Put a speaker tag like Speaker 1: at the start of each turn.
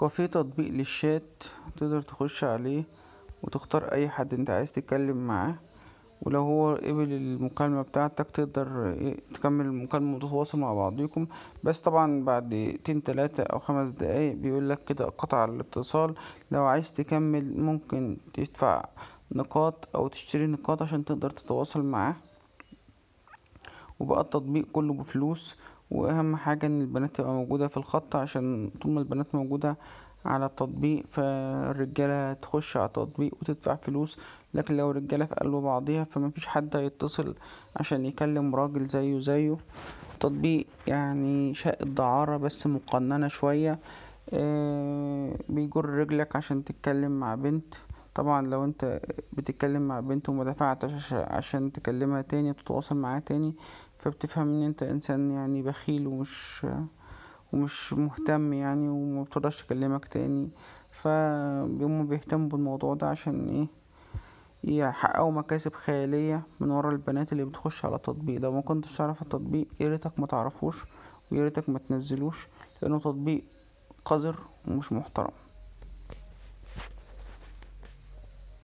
Speaker 1: كافيه تطبيق للشات، تقدر تخش عليه وتختار اي حد انت عايز تتكلم معاه، ولو هو قبل المكالمة بتاعتك تقدر تكمل المكالمة وتتواصل مع بعضكم. بس طبعا بعد دقيقتين 3 أو 5 دقايق بيقولك كده قطع الاتصال. لو عايز تكمل ممكن تدفع نقاط أو تشتري نقاط عشان تقدر تتواصل معاه. وبقى التطبيق كله بفلوس، واهم حاجة ان البنات تبقى موجودة في الخط، عشان طول ما البنات موجودة على التطبيق فالرجالة تخش على التطبيق وتدفع فلوس. لكن لو الرجالة في قلب بعضيها فمفيش حد هيتصل عشان يكلم راجل زيه. تطبيق يعني شاء الدعارة بس مقننة شوية. بيجر رجلك عشان تتكلم مع بنت. طبعا لو انت بتتكلم مع بنت وما دفعتش عشان تكلمها تاني وتتواصل معاها تاني، فبتفهم ان انت انسان يعني بخيل ومش مهتم يعني، وما بتقدرش تكلمك تاني. فهم بيهتموا بالموضوع ده عشان ايه؟ يحققوا مكاسب خيالية من ورا البنات اللي بتخش على التطبيق ده. وما كنتش تعرف التطبيق، ياريتك ما تعرفوش وياريتك ما تنزلوش، لانه تطبيق قذر ومش محترم.